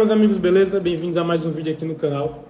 meus amigos, beleza? Bem-vindos a mais um vídeo aqui no canal.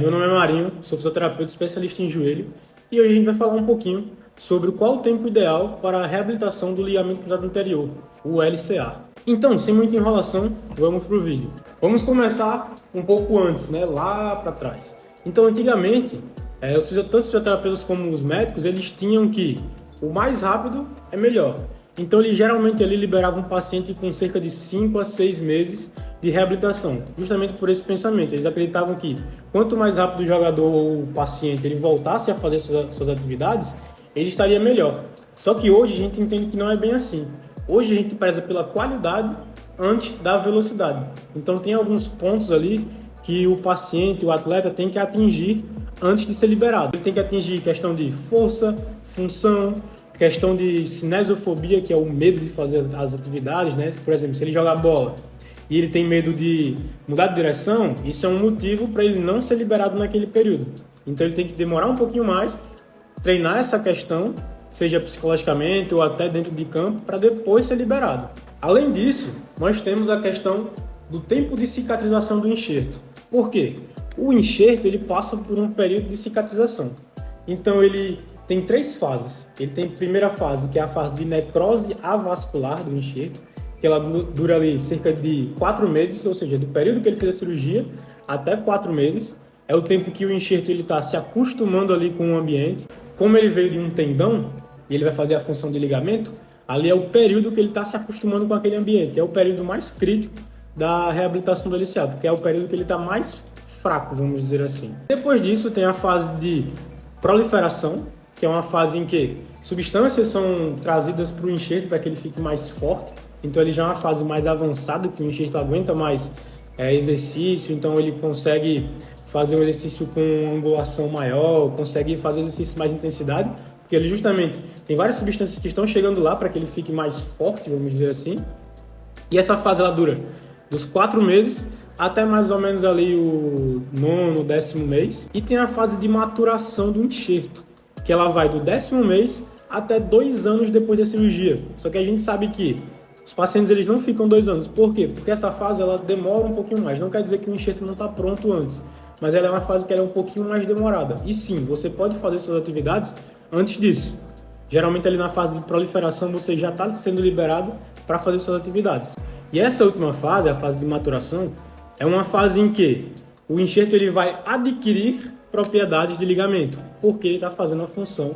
Meu nome é Marinho, sou fisioterapeuta especialista em joelho e hoje a gente vai falar um pouquinho sobre qual o tempo ideal para a reabilitação do ligamento cruzado anterior, o LCA. Então, sem muita enrolação, vamos para o vídeo. Vamos começar um pouco antes, lá para trás. Então, antigamente, tanto os fisioterapeutas como os médicos, eles tinham que o mais rápido é melhor. Então, ele geralmente liberava um paciente com cerca de 5 a 6 meses de reabilitação, justamente por esse pensamento. Eles acreditavam que quanto mais rápido o jogador ou o paciente ele voltasse a fazer suas atividades, ele estaria melhor. Só que hoje a gente entende que não é bem assim. Hoje a gente preza pela qualidade antes da velocidade. Então, tem alguns pontos ali que o paciente, o atleta, tem que atingir antes de ser liberado. Ele tem que atingir questão de força, função, questão de cinesiofobia, que é o medo de fazer as atividades, Por exemplo, se ele jogar bola e ele tem medo de mudar de direção, isso é um motivo para ele não ser liberado naquele período. Então ele tem que demorar um pouquinho mais, treinar essa questão, seja psicologicamente ou até dentro de campo, para depois ser liberado. Além disso, nós temos a questão do tempo de cicatrização do enxerto. Por quê? O enxerto ele passa por um período de cicatrização. Então ele tem 3 fases. Ele tem a primeira fase, que é a fase de necrose avascular do enxerto, que ela dura ali cerca de 4 meses, ou seja, do período que ele fez a cirurgia até 4 meses. É o tempo que o enxerto está se acostumando ali com o ambiente. Como ele veio de um tendão, e ele vai fazer a função de ligamento, ali é o período que ele está se acostumando com aquele ambiente. É o período mais crítico da reabilitação do LCA, porque é o período que ele está mais fraco, vamos dizer assim. Depois disso, tem a fase de proliferação, que é uma fase em que substâncias são trazidas para o enxerto para que ele fique mais forte. Então ele já é uma fase mais avançada, que o enxerto aguenta mais exercício, então ele consegue fazer um exercício com angulação maior, consegue fazer exercício mais intensidade, porque ele justamente tem várias substâncias que estão chegando lá para que ele fique mais forte, vamos dizer assim. E essa fase ela dura dos 4 meses até mais ou menos ali o 9º, 10º mês. E tem a fase de maturação do enxerto, que ela vai do 10º mês até 2 anos depois da cirurgia. Só que a gente sabe que os pacientes eles não ficam 2 anos. Por quê? Porque essa fase ela demora um pouquinho mais. Não quer dizer que o enxerto não está pronto antes, mas ela é uma fase que ela é um pouquinho mais demorada. E sim, você pode fazer suas atividades antes disso. Geralmente ali na fase de proliferação você já está sendo liberado para fazer suas atividades. E essa última fase, a fase de maturação, é uma fase em que o enxerto ele vai adquirir propriedades de ligamento, porque ele está fazendo a função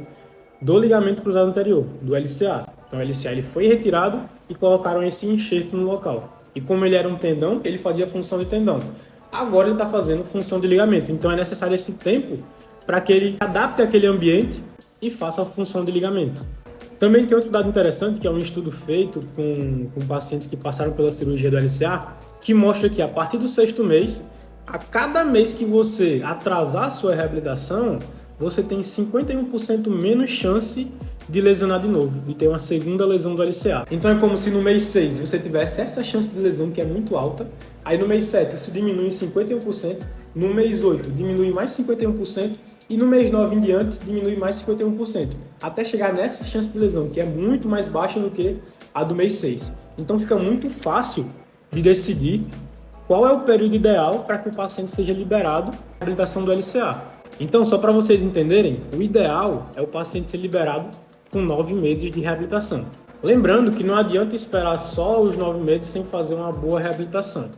do ligamento cruzado anterior, do LCA. Então o LCA ele foi retirado e colocaram esse enxerto no local. E como ele era um tendão, ele fazia a função de tendão. Agora ele está fazendo função de ligamento. Então é necessário esse tempo para que ele adapte aquele ambiente e faça a função de ligamento. Também tem outro dado interessante, que é um estudo feito com pacientes que passaram pela cirurgia do LCA, que mostra que a partir do 6º mês, a cada mês que você atrasar a sua reabilitação, você tem 51% menos chance de lesionar de novo, de ter uma segunda lesão do LCA. Então é como se no mês 6 você tivesse essa chance de lesão que é muito alta, aí no mês 7 isso diminui em 51%, no mês 8 diminui mais 51%, e no mês 9 em diante diminui mais 51%, até chegar nessa chance de lesão, que é muito mais baixa do que a do mês 6. Então fica muito fácil de decidir qual é o período ideal para que o paciente seja liberado da reabilitação do LCA. Então, só para vocês entenderem, o ideal é o paciente ser liberado com 9 meses de reabilitação. Lembrando que não adianta esperar só os 9 meses sem fazer uma boa reabilitação.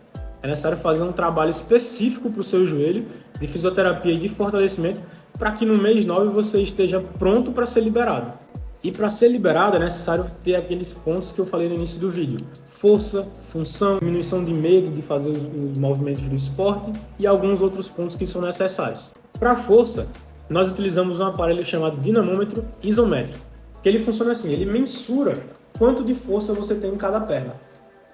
É necessário fazer um trabalho específico para o seu joelho, de fisioterapia e de fortalecimento, para que no mês 9 você esteja pronto para ser liberado. E para ser liberado é necessário ter aqueles pontos que eu falei no início do vídeo. Força, função, diminuição de medo de fazer os movimentos do esporte e alguns outros pontos que são necessários. Para força, nós utilizamos um aparelho chamado dinamômetro isométrico, que ele funciona assim, ele mensura quanto de força você tem em cada perna.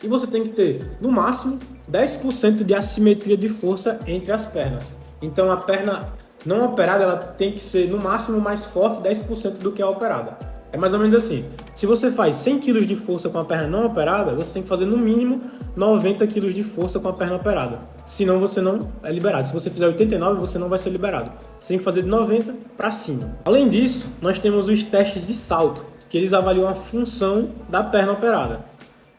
E você tem que ter, no máximo, 10% de assimetria de força entre as pernas. Então a perna não operada ela tem que ser, no máximo, mais forte 10% do que a operada. É mais ou menos assim. Se você faz 100 kg de força com a perna não operada, você tem que fazer no mínimo 90 kg de força com a perna operada. Senão você não é liberado. Se você fizer 89, você não vai ser liberado. Você tem que fazer de 90 para cima. Além disso, nós temos os testes de salto, que eles avaliam a função da perna operada.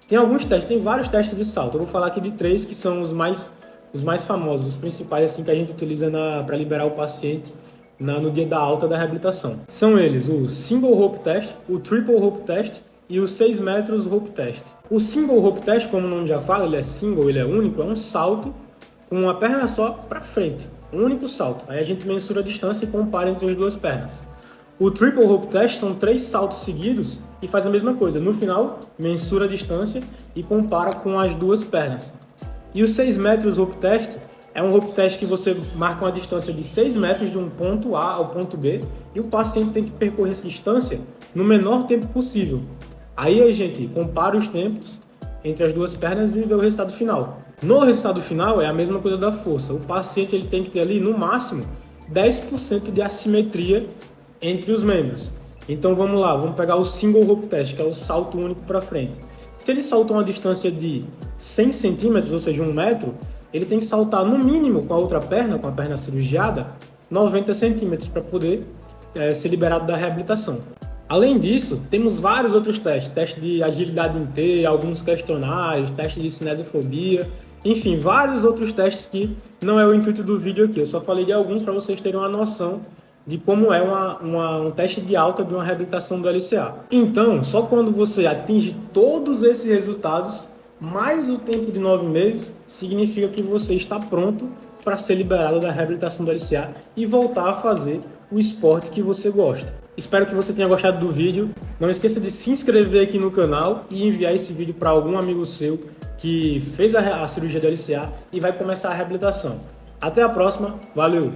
Tem alguns testes, tem vários testes de salto. Eu vou falar aqui de 3 que são os mais os mais famosos, os principais assim que a gente utiliza para liberar o paciente no dia da alta da reabilitação. São eles o Single Rope Test, o Triple Rope Test e o 6 metros Rope Test. O Single Rope Test, como o nome já fala, ele é single, ele é único, é um salto com uma perna só para frente, um único salto. Aí a gente mensura a distância e compara entre as duas pernas. O Triple Rope Test são 3 saltos seguidos e faz a mesma coisa. No final, mensura a distância e compara com as duas pernas. E o 6 metros Rope Test é um rope test que você marca uma distância de 6 metros de um ponto A ao ponto B e o paciente tem que percorrer essa distância no menor tempo possível. Aí a gente compara os tempos entre as duas pernas e vê o resultado final. No resultado final é a mesma coisa da força. O paciente ele tem que ter ali no máximo 10% de assimetria entre os membros. Então vamos lá, vamos pegar o Single Rope Test, que é o salto único para frente. Se ele salta uma distância de 100 centímetros, ou seja, 1 metro, ele tem que saltar no mínimo com a outra perna, com a perna cirurgiada, 90 centímetros para poder ser liberado da reabilitação. Além disso, temos vários outros testes, teste de agilidade em T, alguns questionários, teste de cinesiofobia, enfim, vários outros testes que não é o intuito do vídeo aqui. Eu só falei de alguns para vocês terem uma noção de como é um teste de alta de uma reabilitação do LCA. Então, só quando você atinge todos esses resultados, mais o tempo de 9 meses, significa que você está pronto para ser liberado da reabilitação do LCA e voltar a fazer o esporte que você gosta. Espero que você tenha gostado do vídeo. Não esqueça de se inscrever aqui no canal e enviar esse vídeo para algum amigo seu que fez a cirurgia do LCA e vai começar a reabilitação. Até a próxima, valeu!